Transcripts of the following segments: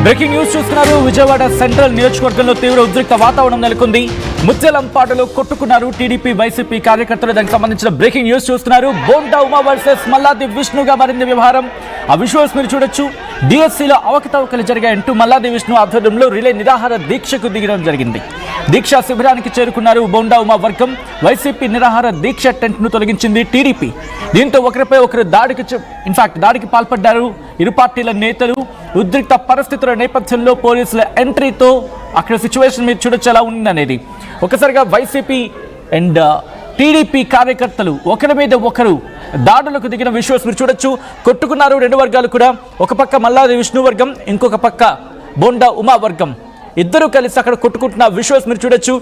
Breaking news చూస్తున్నారు. Vijayawada central నియోజకవర్గంలో తీవ్ర ఉద్రిక్త వాతావరణం నెలకొంది. ముత్యాలంపాటలో కొట్టుకున్నారు టీడీపీ వైసీపీ కార్యకర్తలు. దానికి సంబంధించిన బ్రేకింగ్ న్యూస్ చూస్తున్నారు. బోండా ఉమా వర్సెస్ మల్లాది విష్ణుగా మారింది వ్యవహారం. ఆ విజువల్స్ మీరు చూడొచ్చు. డిఎస్సీలో అవకతవకలు జరిగాయంటూ మల్లాది విష్ణు ఆధ్వర్యంలో రిలే నిరాహార దీక్షకు దిగడం జరిగింది. దీక్షా శిబిరానికి చేరుకున్నారు బోండా ఉమా వర్గం. వైసీపీ నిరాహార దీక్ష టెంట్ ను తొలగించింది టీడీపీ. దీంతో ఒకరిపై ఒకరు దాడికి పాల్పడ్డారు ఇరు పార్టీల నేతలు. ఉద్రిక్త పరిస్థితుల నేపథ్యంలో పోలీసుల ఎంట్రీతో అక్కడ సిచ్యువేషన్ మీరు చూడొచ్చు ఎలా ఉందనేది. ఒకసారిగా వైసీపీ అండ్ టీడీపీ కార్యకర్తలు ఒకరి మీద ఒకరు దాడులకు దిగిన విజువల్స్ మీరు చూడొచ్చు. కొట్టుకున్నారు రెండు వర్గాలు కూడా. ఒక పక్క మల్లాది విష్ణు వర్గం, ఇంకొక పక్క బోండా ఉమా వర్గం. ఇద్దరు కలిసి అక్కడ కొట్టుకుంటున్న విజువల్స్ మీరు చూడొచ్చు.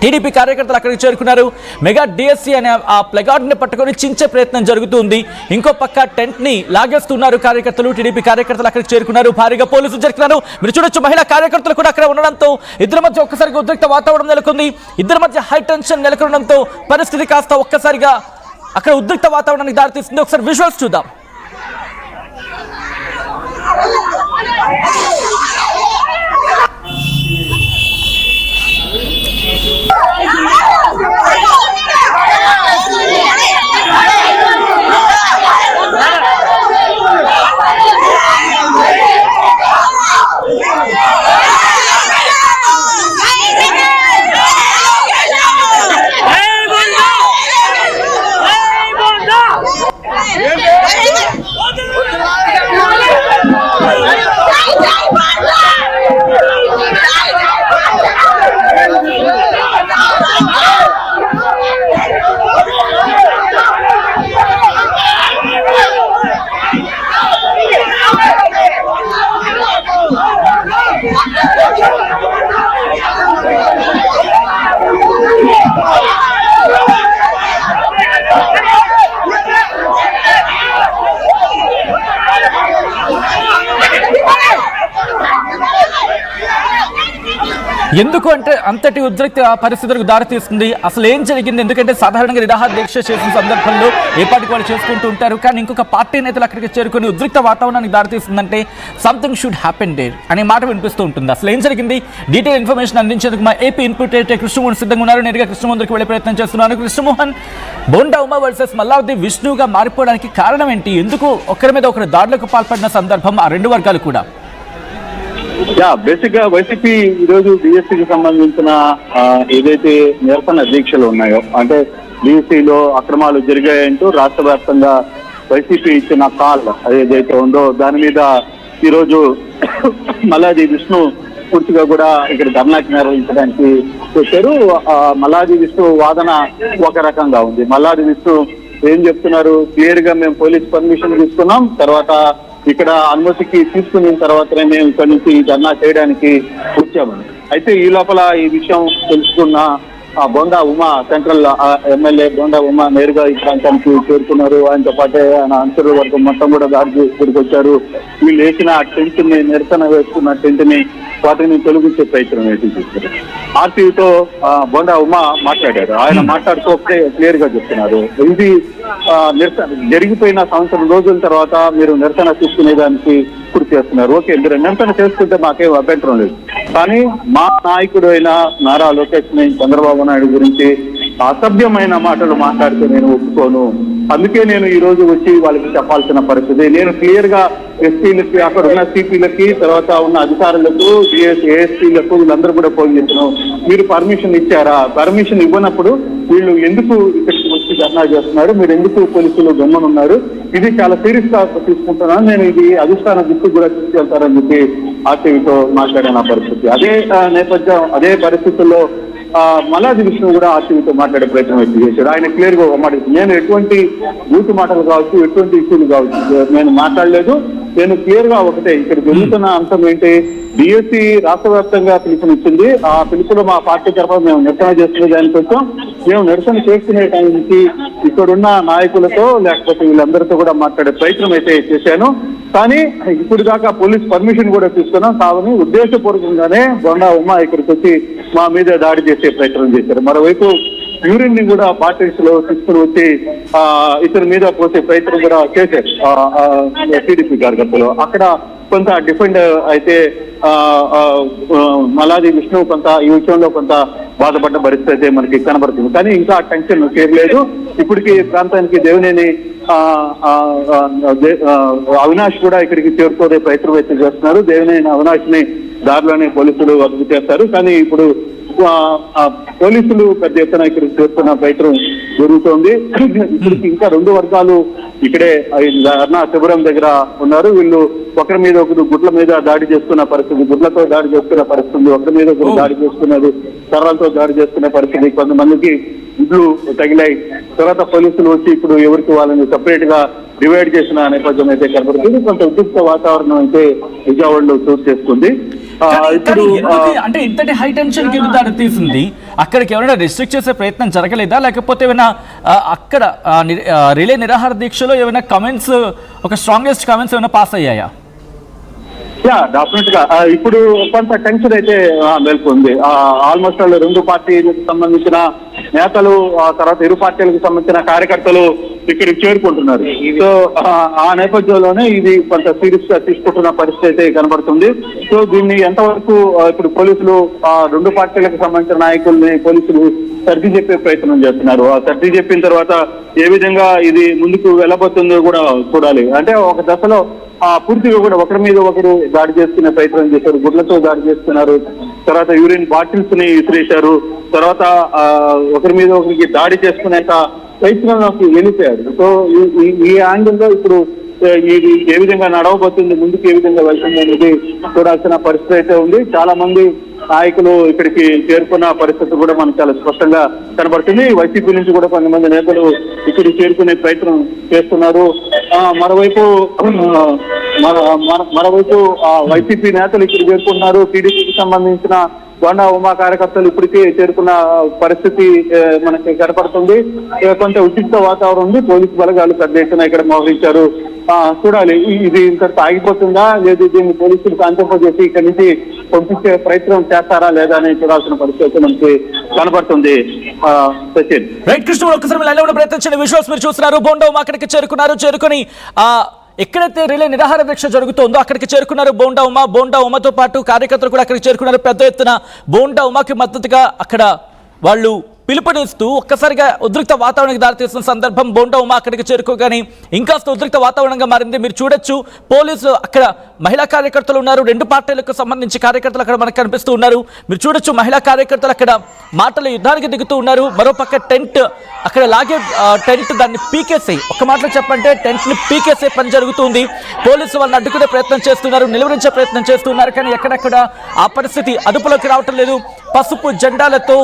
టీడీపీ కార్యకర్తలు అక్కడికి చేరుకున్నారు. మెగా డిఎస్సీ అనే ఆ ప్లగార్డ్ని పట్టుకొని చించే ప్రయత్నం జరుగుతుంది. ఇంకో పక్క టెంట్ ని లాగేస్తున్నారు కార్యకర్తలు. టీడీపీ కార్యకర్తలు అక్కడికి చేరుకున్నారు. భారీగా పోలీసులు చేరుకున్నారు. మీరు చూడొచ్చు మహిళా కార్యకర్తలు కూడా అక్కడ ఉండడంతో ఇద్దరి మధ్య ఒక్కసారిగా ఉద్రిక్త వాతావరణం నెలకొంది. ఇద్దరి మధ్య హై టెన్షన్ నెలకొనడంతో పరిస్థితి కాస్త ఒక్కసారిగా అక్కడ ఉద్రిక్త వాతావరణానికి దారితీస్తుంది. ఒకసారి విజువల్స్ చూద్దాం. ఎందుకు అంటే అంతటి ఉద్రిక్త పరిస్థితులకు దారితీస్తుంది. అసలు ఏం జరిగింది? ఎందుకంటే సాధారణంగా నిరాహార దీక్ష చేసిన సందర్భంలో ఏ పార్టీకి వాళ్ళు చేసుకుంటూ ఉంటారు. కానీ ఇంకొక పార్టీ నేతలు అక్కడికి చేరుకొని ఉద్రిక్త వాతావరణానికి దారితీస్తుందంటే సంథింగ్ షుడ్ హ్యాపెన్ దేర్ అనే మాట వినిపిస్తూ ఉంటుంది. అసలు ఏం జరిగింది? డీటెయిల్ ఇన్ఫర్మేషన్ అందించేందుకు మా ఏపీ ఇన్పుట్ ఎడిటర్ కృష్ణమోహన్ సిద్ధంగా ఉన్నారు. నేరుగా కృష్ణమోహన్ దగ్గరికి వెళ్ళే ప్రయత్నం చేస్తున్నాను. కృష్ణమోహన్, బోండా ఉమా వర్సెస్ మల్లాది విష్ణుగా మారిపోవడానికి కారణం ఏంటి? ఎందుకు ఒకరి మీద ఒకరు దాడులకు పాల్పడిన సందర్భం ఆ రెండు వర్గాలు కూడా? బేసిక్ గా వైసీపీ ఈరోజు డిఎస్సీకి సంబంధించిన ఏదైతే నిరసన దీక్షలు ఉన్నాయో, అంటే డిఎస్సీలో అక్రమాలు జరిగాయంటూ రాష్ట్ర వ్యాప్తంగా వైసీపీ ఇచ్చిన కాల్ ఏదైతే ఉందో దాని మీద ఈరోజు మల్లాది విష్ణు పూర్తిగా కూడా ఇక్కడ ధర్నాకి నిర్వహించడానికి వచ్చారు. మల్లాది విష్ణు వాదన ఒక రకంగా ఉంది. మల్లాది విష్ణు ఏం చెప్తున్నారు? క్లియర్ గా మేము పోలీస్ పర్మిషన్ తీసుకున్నాం, తర్వాత ఇక్కడ అనుమతికి తీసుకున్న తర్వాతనే మేము ఇక్కడ నుంచి ధర్నా చేయడానికి వచ్చామని. అయితే ఈ లోపల ఈ విషయం తెలుసుకున్న బోండా ఉమా, సెంట్రల్ ఎమ్మెల్యే బోండా ఉమా నేరుగా ఈ ప్రాంతానికి చేరుకున్నారు. ఆయనతో పాటే ఆయన అనుచరుల వర్గం మొత్తం కూడా దాడికి వచ్చారు. వీళ్ళు వేసిన టెంట్ ని, నిరసన వేసుకున్న టెంట్ ని, వాటిని తొలగించే ప్రయత్నం చేస్తారు. ఆర్టీవీతో బోండా ఉమా మాట్లాడారు. ఆయన మాట్లాడుతూ క్లియర్ గా చెప్తున్నారు, ఇది నిరసన జరిగిపోయిన సంవత్సరం రోజుల తర్వాత మీరు నిరసన తీసుకునేదానికి పూర్తి చేస్తున్నారు. ఓకే, మీరు నిరసన చేసుకుంటే మాకేం అభ్యంతరం లేదు. కానీ మా నాయకుడు అయిన నారా లోకేష్ ని, చంద్రబాబు నాయుడు గురించి అసభ్యమైన మాటలు మాట్లాడితే నేను ఒప్పుకోను. అందుకే నేను ఈ రోజు వచ్చి వాళ్ళకి చెప్పాల్సిన పరిస్థితి. నేను క్లియర్ గా ఎస్పీలకి, అక్కడ ఉన్న సిపిలకి, తర్వాత ఉన్న అధికారులకు, ఏఎస్పీలకు వీళ్ళందరూ కూడా ఫోన్ చేస్తున్నాను, మీరు పర్మిషన్ ఇచ్చారా? పర్మిషన్ ఇవ్వనప్పుడు వీళ్ళు ఎందుకు ఇక్కడికి వచ్చి ధర్నా చేస్తున్నారు? మీరు ఎందుకు పోలీసులు గమ్మనున్నారు? ఇది చాలా సీరియస్ గా తీసుకుంటున్నాను. నేను ఇది అధిష్టాన దృష్టికి కూడా తీసుకెళ్తారని చెప్పి ఆర్టీవీతో మాట్లాడిన పరిస్థితి. అదే నేపథ్యం, అదే పరిస్థితుల్లో మల్లాది విష్ణు కూడా ఆర్టీవీతో మాట్లాడే ప్రయత్నం అయితే చేశాడు. ఆయన క్లియర్ గా మాట, నేను ఎటువంటి బూతు మాటలు కావచ్చు, ఎటువంటి ఇష్యూలు కావచ్చు నేను మాట్లాడలేదు. నేను క్లియర్ గా ఒకటే, ఇక్కడ జరుగుతున్న అంశం ఏంటి? డిఎస్సీ రాష్ట్ర వ్యాప్తంగా పిలుపునిచ్చింది. ఆ పిలుపులో మా పార్టీ తరఫున మేము నిరసన చేసుకునే దానికోసం మేము నిరసన చేసుకునే టైంకి ఇక్కడున్న నాయకులతో లేకపోతే వీళ్ళందరితో కూడా మాట్లాడే ప్రయత్నం అయితే చేశాను. కానీ ఇప్పుడు దాకా పోలీస్ పర్మిషన్ కూడా తీసుకున్నాం. కావని ఉద్దేశపూర్వకంగానే బోండా ఉమా ఇక్కడికి వచ్చి మా మీద దాడి చేసే ప్రయత్నం చేశారు. మరోవైపు యూరిన్ ని కూడా బాటిల్స్ లో తీసుకుని వచ్చి ఇతని మీద పోసే ప్రయత్నం కూడా చేశారు టీడీపీ కార్యకర్తలు. అక్కడ కొంత డిఫెండ్ అయితే మల్లాది విష్ణు కొంత ఈ విషయంలో కొంత బాధపడ్డ పరిస్థితి అయితే మనకి కనబడుతుంది. కానీ ఇంకా టెన్షన్ చేయలేదు. ఇప్పటికి ప్రాంతానికి దేవినేని అవినాష్ కూడా ఇక్కడికి చేరుకోదే ప్రయత్నం అయితే చేస్తున్నారు. దేవినేని అవినాష్ ని దారిలోనే పోలీసులు అదుపు చేస్తారు. కానీ ఇప్పుడు పోలీసులు పెద్ద ఎత్తున ఇక్కడికి చేరుకున్న ప్రయత్నం జరుగుతోంది. ఇప్పటికి ఇంకా 2 వర్గాలు ఇక్కడే ధర్నా శిబిరం దగ్గర ఉన్నారు. వీళ్ళు ఒకరి మీద ఒకరు గుడ్ల మీద దాడి చేసుకున్న పరిస్థితి, గుడ్లతో దాడి చేసుకున్న పరిస్థితి, ఒకరి మీద ఒకరు దాడి చేసుకున్నారు, కర్రలతో దాడి చేసుకునే పరిస్థితి, కొంతమందికి గుడ్లు తగిలాయి. తర్వాత పోలీసులు వచ్చి ఇప్పుడు ఎవరికి వాళ్ళని సెపరేట్ గా డివైడ్ చేసిన నేపథ్యం అయితే కనబడుతుంది. కొంత ఉద్రిక్త వాతావరణం అయితే విజయవాడలో చోటు చేసుకుంది. ఇప్పుడు అంటే ఇంతటి హై టెన్షన్ కి దాడి తీసింది, అక్కడికి ఎవరైనా రిస్ట్రిక్ట్ చేసే ప్రయత్నం జరగలేదా, లేకపోతే ఏమైనా అక్కడ రిలే నిరాహార దీక్షలో ఏమైనా కమెంట్స్, ఒక స్ట్రాంగెస్ట్ కమెంట్స్ ఏమైనా పాస్ అయ్యాయా? డెఫినెట్ గా ఇప్పుడు కొంత టెన్షన్ అయితే నెలకొంది. ఆల్మోస్ట్ 2 పార్టీలకు సంబంధించిన నేతలు, తర్వాత ఇరు పార్టీలకు సంబంధించిన కార్యకర్తలు ఇక్కడికి చేరుకుంటున్నారు. సో ఆ నేపథ్యంలోనే ఇది కొంత సీరియస్ గా తీసుకుంటున్న పరిస్థితి అయితే కనబడుతుంది. సో దీన్ని ఎంతవరకు ఇప్పుడు పోలీసులు 2 పార్టీలకు సంబంధించిన నాయకుల్ని పోలీసులు సర్ది చెప్పే ప్రయత్నం చేస్తున్నారు. ఆ సర్ది చెప్పిన తర్వాత ఏ విధంగా ఇది ముందుకు వెళ్ళబోతుందో కూడా చూడాలి. అంటే ఒక దశలో పూర్తిగా కూడా ఒకరి మీద ఒకరు దాడి చేసుకునే ప్రయత్నం చేశారు, గుడ్లతో దాడి చేస్తున్నారు, తర్వాత యూరిన్ బాటిల్స్ ని విసిరేశారు, తర్వాత ఒకరి మీద ఒకరికి దాడి చేసుకునే ప్రయత్నంలోకి వెళ్ళిపోయారు. సో ఈ యాంగిల్ లో ఇప్పుడు ఇది ఏ విధంగా నడవబోతుంది, ముందుకు ఏ విధంగా వెళ్తుంది అనేది చూడాల్సిన పరిస్థితి అయితే ఉంది. చాలా మంది నాయకులు ఇక్కడికి చేరుకున్న పరిస్థితి కూడా మనకు చాలా స్పష్టంగా కనబడుతుంది. వైసీపీ నుంచి కూడా కొంతమంది నేతలు ఇక్కడికి చేరుకునే ప్రయత్నం చేస్తున్నారు. మరోవైపు వైసీపీ నేతలు ఇక్కడ చేరుకుంటున్నారు. టీడీపీకి సంబంధించిన గొండా ఉమా కార్యకర్తలు ఇప్పటికే చేరుకున్న పరిస్థితి మనకి కనపడుతుంది. కొంత ఉద్రిక్త వాతావరణం ఉంది. పోలీసు బలగాలు పెద్ద ఎత్తున ఇక్కడ మోహరించారు. చూడాలి ఇది ఇంత ఆగిపోతుందా, లేదు దీన్ని పోలీసులు కాంతింపజేసి ఇక్కడి నుంచి పంపించే ప్రయత్నం చేస్తారా లేదా అని చూడాల్సిన పరిస్థితి మనకి కనపడుతుంది. సచిన్ రైట్, కృష్ణ ఒక్కసారి ప్రయత్నించిన విజువల్స్ మీరు చూస్తున్నారు. బోండా ఉమా అక్కడికి చేరుకుని ఎక్కడైతే రిలే నిరాహార దీక్ష జరుగుతుందో అక్కడికి చేరుకున్నారు బోండా ఉమతో పాటు కార్యకర్తలు కూడా అక్కడికి చేరుకున్నారు. పెద్ద ఎత్తున బోండా ఉమాకి మద్దతుగా అక్కడ వాళ్ళు పిలుపునిస్తూ ఒక్కసారిగా ఉద్రిక్త వాతావరణానికి దారితీస్తున్న సందర్భం బోండా ఉమా అక్కడికి చేరుకోగానే ఇంకాస్త ఉద్రిక్త వాతావరణంగా మారింది. మీరు చూడొచ్చు, పోలీసులు అక్కడ మహిళా కార్యకర్తలు ఉన్నారు, 2 పార్టీలకు సంబంధించి కార్యకర్తలు అక్కడ మనకు కనిపిస్తూ ఉన్నారు. మీరు చూడొచ్చు, మహిళా కార్యకర్తలు అక్కడ మాటల యుద్ధానికి దిగుతూ ఉన్నారు. మరోపక్క టెంట్ అక్కడ లాగే టెంట్ దాన్ని పీకేసే, ఒక మాటలో చెప్పంటే టెంట్ ని పీకేసే పని జరుగుతుంది. పోలీసులు వాళ్ళని అడ్డుకునే ప్రయత్నం చేస్తున్నారు, నిలువరించే ప్రయత్నం చేస్తున్నారు. కానీ ఎక్కడెక్కడ ఆ పరిస్థితి అదుపులోకి రావటం లేదు. పసుపు జెండాలతో